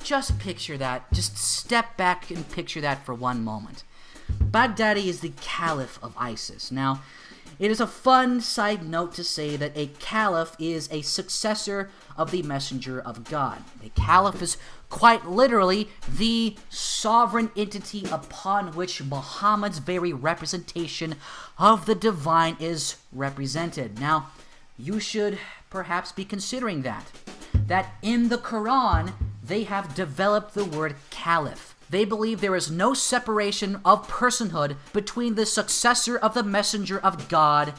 Just picture that. Just step back and picture that for one moment. Baghdadi is the caliph of ISIS. Now, it is a fun side note to say that a caliph is a successor of the messenger of God. A caliph is quite literally the sovereign entity upon which Muhammad's very representation of the divine is represented. Now, you should perhaps be considering that in the Quran, they have developed the word caliph. They believe there is no separation of personhood between the successor of the messenger of God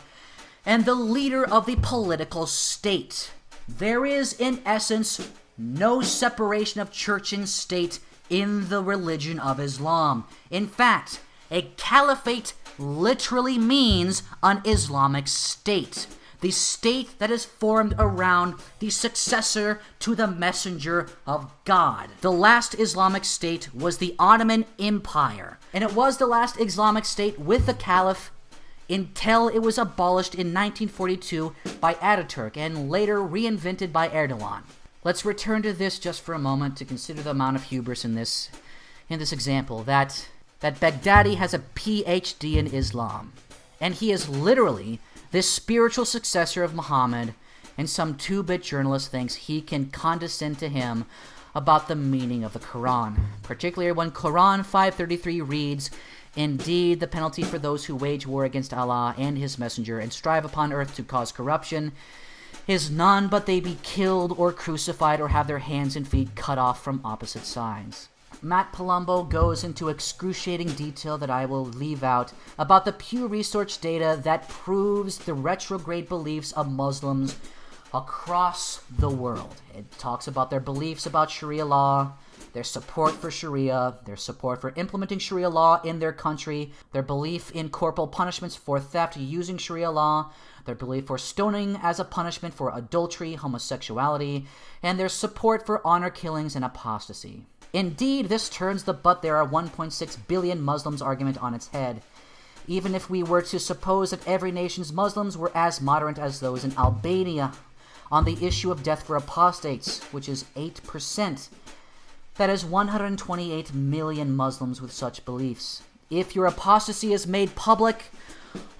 and the leader of the political state. There is, in essence, no separation of church and state in the religion of Islam. In fact, a caliphate literally means an Islamic state. the state that is formed around the successor to the messenger of God. The last Islamic state was the Ottoman Empire, and it was the last Islamic state with the Caliph until it was abolished in 1942 by Ataturk and later reinvented by Erdogan. Let's return to this just for a moment to consider the amount of hubris in this example, that Baghdadi has a PhD in Islam, and he is literally this spiritual successor of Muhammad, and some two-bit journalist thinks he can condescend to him about the meaning of the Quran, particularly when Quran 533 reads, "Indeed, the penalty for those who wage war against Allah and His Messenger and strive upon earth to cause corruption is none but they be killed or crucified or have their hands and feet cut off from opposite sides." Matt Palumbo goes into excruciating detail that I will leave out about the Pew Research data that proves the retrograde beliefs of Muslims across the world. It talks about their beliefs about Sharia law, their support for Sharia, their support for implementing Sharia law in their country, their belief in corporal punishments for theft using Sharia law, their belief for stoning as a punishment for adultery, homosexuality, and their support for honor killings and apostasy. Indeed, this turns the "but there are 1.6 billion Muslims" argument on its head. Even if we were to suppose that every nation's Muslims were as moderate as those in Albania on the issue of death for apostates, which is 8%, that is 128 million Muslims with such beliefs. If your apostasy is made public,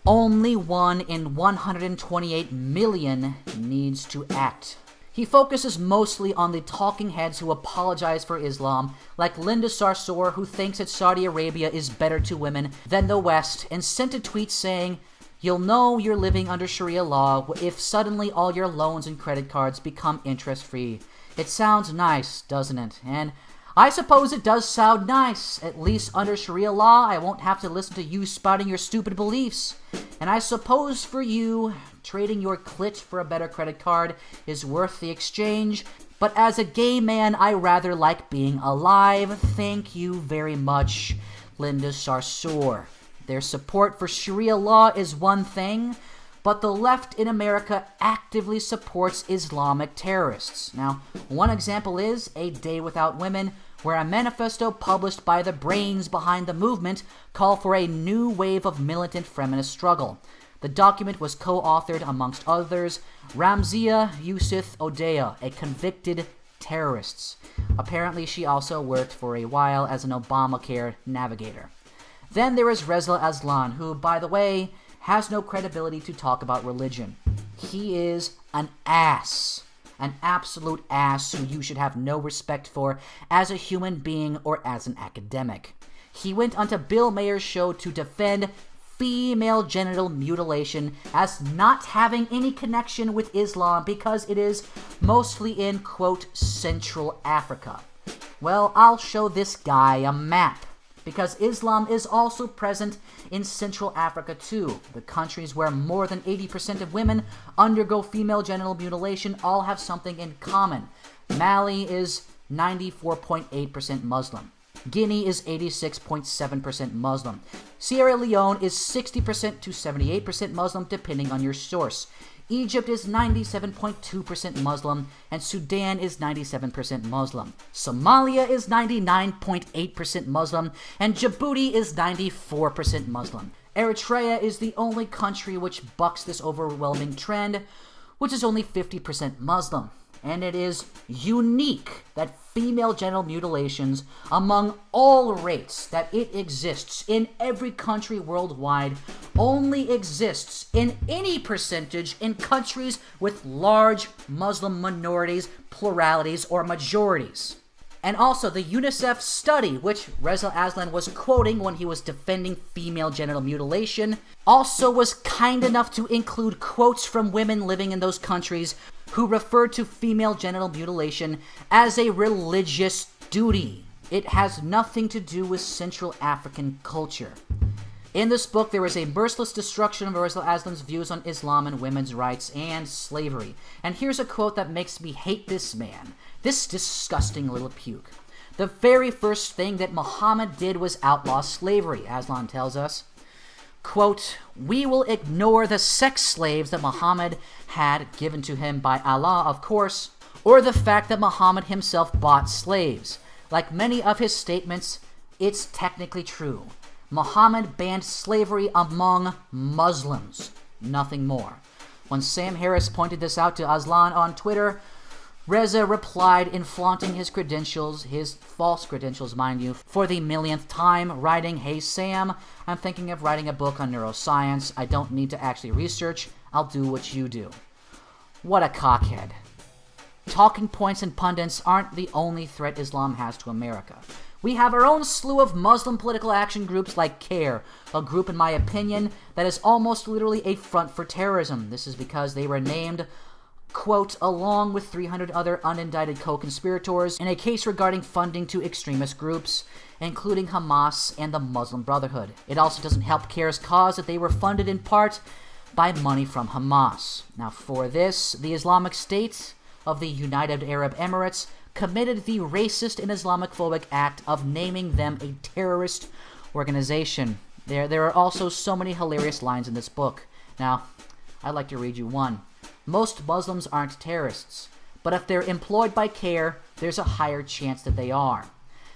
only 1 in 128 million needs to act. He focuses mostly on the talking heads who apologize for Islam, like Linda Sarsour, who thinks that Saudi Arabia is better to women than the West, and sent a tweet saying, "You'll know you're living under Sharia law if suddenly all your loans and credit cards become interest-free." It sounds nice, doesn't it? And I suppose it does sound nice. At least under Sharia law, I won't have to listen to you spouting your stupid beliefs. And I suppose for you, trading your clit for a better credit card is worth the exchange. But as a gay man, I rather like being alive. Thank you very much, Linda Sarsour. Their support for Sharia law is one thing, but the left in America actively supports Islamic terrorists. Now, one example is A Day Without Women, where a manifesto published by the brains behind the movement called for a new wave of militant feminist struggle. The document was co-authored, amongst others, Ramzia Yousef Odeya, a convicted terrorist. Apparently, she also worked for a while as an Obamacare navigator. Then there is Reza Aslan, who, by the way, has no credibility to talk about religion. He is an ass. An absolute ass who you should have no respect for as a human being or as an academic. He went onto Bill Mayer's show to defend female genital mutilation as not having any connection with Islam because it is mostly in, quote, Central Africa. Well, I'll show this guy a map, because Islam is also present in Central Africa too. The countries where more than 80% of women undergo female genital mutilation all have something in common. Mali is 94.8% Muslim. Guinea is 86.7% Muslim. Sierra Leone is 60% to 78% Muslim, depending on your source. Egypt is 97.2% Muslim, and Sudan is 97% Muslim. Somalia is 99.8% Muslim, and Djibouti is 94% Muslim. Eritrea is the only country which bucks this overwhelming trend, which is only 50% Muslim. And it is unique that female genital mutilations among all rates, that it exists in every country worldwide, only exists in any percentage in countries with large Muslim minorities, pluralities, or majorities. And also, the UNICEF study, which Reza Aslan was quoting when he was defending female genital mutilation, also was kind enough to include quotes from women living in those countries who referred to female genital mutilation as a religious duty. It has nothing to do with Central African culture. In this book, there is a merciless destruction of Reza Aslan's views on Islam and women's rights and slavery. And here's a quote that makes me hate this man, this disgusting little puke. The very first thing that Muhammad did was outlaw slavery, Aslan tells us. Quote, "We will ignore the sex slaves that Muhammad had given to him by Allah, of course, or the fact that Muhammad himself bought slaves. Like many of his statements, it's technically true. Muhammad banned slavery among Muslims, nothing more." When Sam Harris pointed this out to Aslan on Twitter, Reza replied in flaunting his credentials, his false credentials, mind you, for the millionth time, writing, "Hey Sam, I'm thinking of writing a book on neuroscience. I don't need to actually research. I'll do what you do." What a cockhead. Talking points and pundits aren't the only threat Islam has to America. We have our own slew of Muslim political action groups like CARE, a group, in my opinion, that is almost literally a front for terrorism. This is because they were named, quote, along with 300 other unindicted co-conspirators in a case regarding funding to extremist groups, including Hamas and the Muslim Brotherhood. It also doesn't help CARE's cause that they were funded in part by money from Hamas. Now, for this, the Islamic State of the United Arab Emirates committed the racist and Islamophobic act of naming them a terrorist organization. There are also so many hilarious lines in this book. Now, I'd like to read you one. "Most Muslims aren't terrorists, but if they're employed by CARE, there's a higher chance that they are.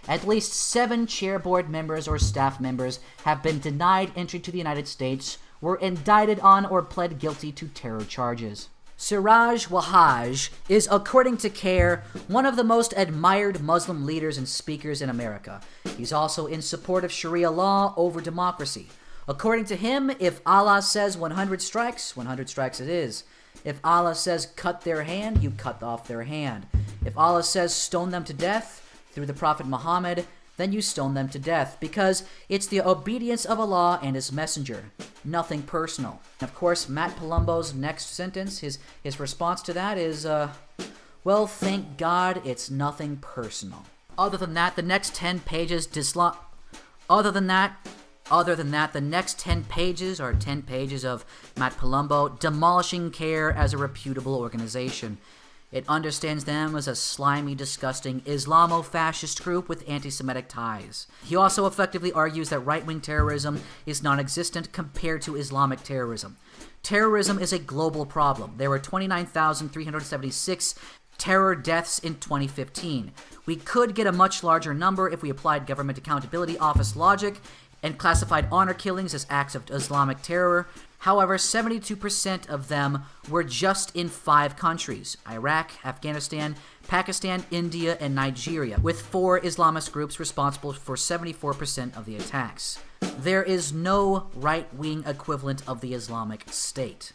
At least 7 chair board members or staff members have been denied entry to the United States, were indicted on or pled guilty to terror charges." Siraj Wahhaj is, according to CARE, one of the most admired Muslim leaders and speakers in America. He's also in support of Sharia law over democracy. According to him, if Allah says 100 strikes, 100 strikes it is. If Allah says cut their hand, you cut off their hand. If Allah says stone them to death through the Prophet Muhammad, then you stone them to death, because it's the obedience of Allah and His Messenger, nothing personal. Of course, Matt Palumbo's next sentence, his response to that is, well, thank God it's nothing personal. Other than that, the next 10 pages Other than that, the next 10 pages are 10 pages of Matt Palumbo demolishing CARE as a reputable organization. It understands them as a slimy, disgusting Islamo-fascist group with anti-Semitic ties. He also effectively argues that right-wing terrorism is non-existent compared to Islamic terrorism. Terrorism is a global problem. There were 29,376 terror deaths in 2015. We could get a much larger number if we applied Government Accountability Office logic and classified honor killings as acts of Islamic terror. However, 72% of them were just in 5 countries: Iraq, Afghanistan, Pakistan, India, and Nigeria, with 4 Islamist groups responsible for 74% of the attacks. There is no right-wing equivalent of the Islamic State.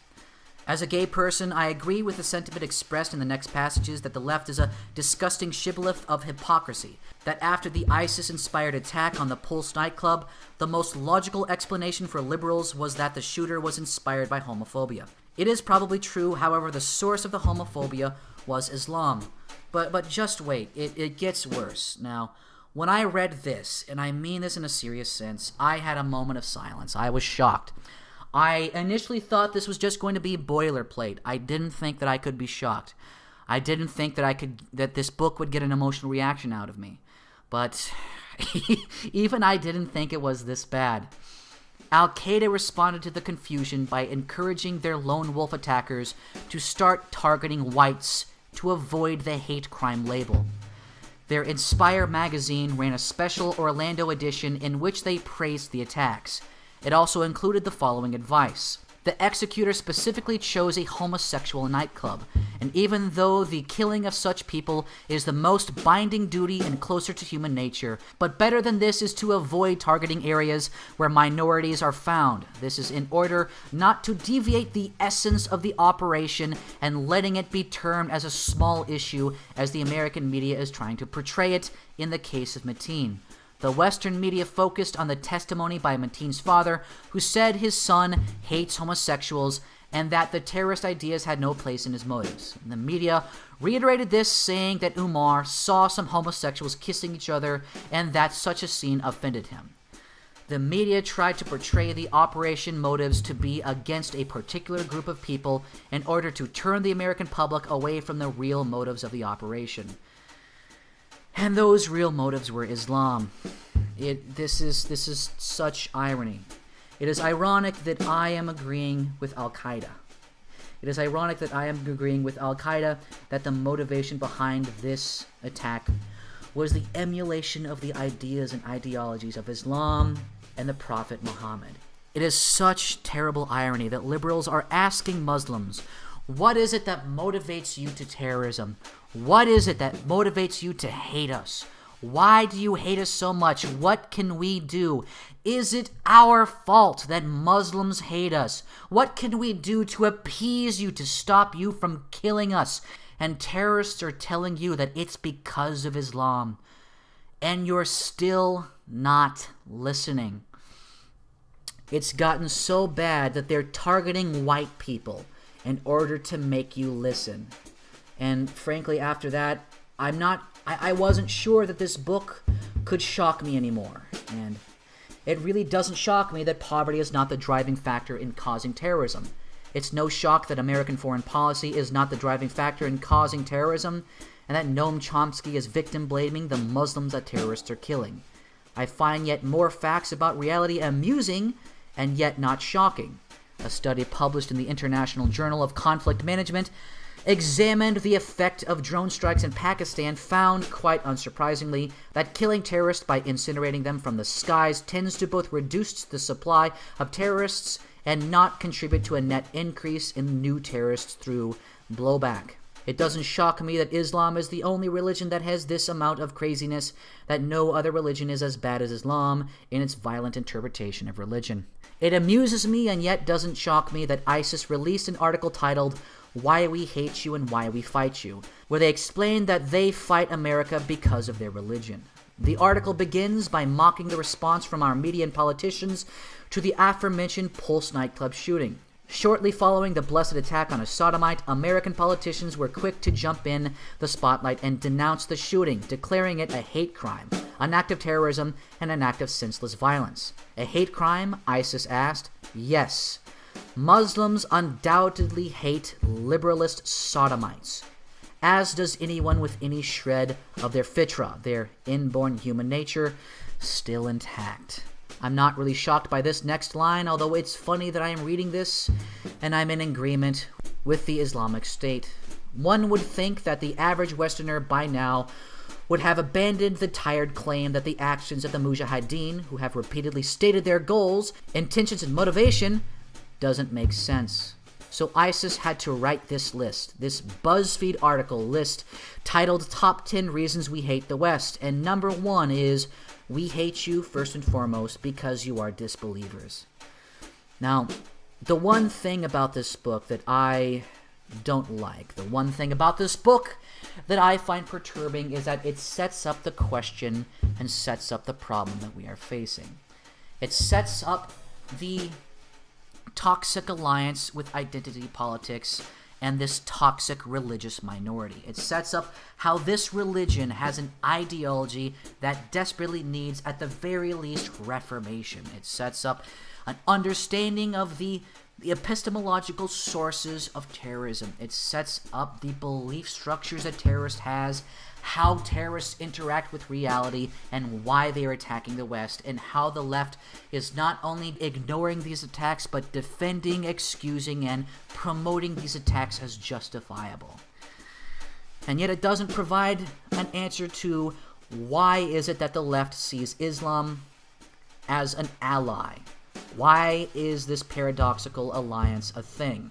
As a gay person, I agree with the sentiment expressed in the next passages that the left is a disgusting shibboleth of hypocrisy, that after the ISIS-inspired attack on the Pulse nightclub, the most logical explanation for liberals was that the shooter was inspired by homophobia. It is probably true, however, the source of the homophobia was Islam. But just wait, it gets worse. Now, when I read this, and I mean this in a serious sense, I had a moment of silence. I was shocked. I initially thought this was just going to be boilerplate. I didn't think that I could be shocked. I didn't think that this book would get an emotional reaction out of me. But even I didn't think it was this bad. Al-Qaeda responded to the confusion by encouraging their lone wolf attackers to start targeting whites to avoid the hate crime label. Their Inspire magazine ran a special Orlando edition in which they praised the attacks. It also included the following advice. The executor specifically chose a homosexual nightclub, and even though the killing of such people is the most binding duty and closer to human nature, but better than this is to avoid targeting areas where minorities are found. This is in order not to deviate the essence of the operation and letting it be termed as a small issue as the American media is trying to portray it in the case of Mateen. The Western media focused on the testimony by Mateen's father, who said his son hates homosexuals and that the terrorist ideas had no place in his motives. And the media reiterated this, saying that Umar saw some homosexuals kissing each other and that such a scene offended him. The media tried to portray the operation motives to be against a particular group of people in order to turn the American public away from the real motives of the operation. And those real motives were Islam. This is such irony. It is ironic that I am agreeing with Al-Qaeda. It is ironic that I am agreeing with Al-Qaeda that the motivation behind this attack was the emulation of the ideas and ideologies of Islam and the Prophet Muhammad. It is such terrible irony that liberals are asking Muslims, what is it that motivates you to terrorism? What is it that motivates you to hate us? Why do you hate us so much? What can we do? Is it our fault that Muslims hate us? What can we do to appease you, to stop you from killing us? And terrorists are telling you that it's because of Islam. And you're still not listening. It's gotten so bad that they're targeting white people in order to make you listen. And frankly, after that, I wasn't sure that this book could shock me anymore. And it really doesn't shock me that poverty is not the driving factor in causing terrorism. It's no shock that American foreign policy is not the driving factor in causing terrorism, and that Noam Chomsky is victim-blaming the Muslims that terrorists are killing. I find yet more facts about reality amusing and yet not shocking. A study published in the International Journal of Conflict Management examined the effect of drone strikes in Pakistan, found, quite unsurprisingly, that killing terrorists by incinerating them from the skies tends to both reduce the supply of terrorists and not contribute to a net increase in new terrorists through blowback. It doesn't shock me that Islam is the only religion that has this amount of craziness, that no other religion is as bad as Islam in its violent interpretation of religion. It amuses me and yet doesn't shock me that ISIS released an article titled Why We Hate You and Why We Fight You, where they explain that they fight America because of their religion. The article begins by mocking the response from our media and politicians to the aforementioned Pulse nightclub shooting. Shortly following the blessed attack on a sodomite, American politicians were quick to jump in the spotlight and denounce the shooting, declaring it a hate crime, an act of terrorism, and an act of senseless violence. A hate crime? ISIS asked. Yes. Muslims undoubtedly hate liberalist sodomites, as does anyone with any shred of their fitra, their inborn human nature, still intact. I'm not really shocked by this next line, although it's funny that I am reading this and I'm in agreement with the Islamic State. One would think that the average Westerner by now would have abandoned the tired claim that the actions of the Mujahideen, who have repeatedly stated their goals, intentions, and motivation, doesn't make sense. So ISIS had to write this list, this BuzzFeed article list titled Top 10 Reasons We Hate the West. And number 1 is, we hate you first and foremost because you are disbelievers. Now, the one thing about this book that I don't like, the one thing about this book that I find perturbing is that it sets up the question and sets up the problem that we are facing. It sets up the toxic alliance with identity politics and this toxic religious minority. It sets up how this religion has an ideology that desperately needs, at the very least, reformation. It sets up an understanding of the epistemological sources of terrorism. It sets up the belief structures that terrorists has, how terrorists interact with reality, and why they are attacking the West, and how the left is not only ignoring these attacks, but defending, excusing, and promoting these attacks as justifiable. And yet it doesn't provide an answer to why is it that the left sees Islam as an ally. Why is this paradoxical alliance a thing?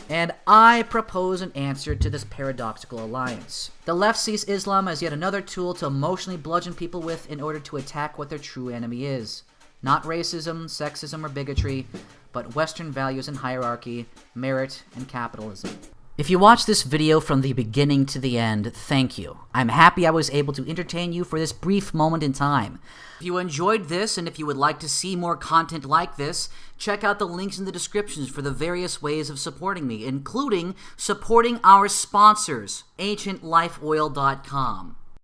And I propose an answer to this paradoxical alliance. The left sees Islam as yet another tool to emotionally bludgeon people with in order to attack what their true enemy is. Not racism, sexism, or bigotry, but Western values and hierarchy, merit, and capitalism. If you watched this video from the beginning to the end, thank you. I'm happy I was able to entertain you for this brief moment in time. If you enjoyed this, and if you would like to see more content like this, check out the links in the descriptions for the various ways of supporting me, including supporting our sponsors, AncientLifeOil.com.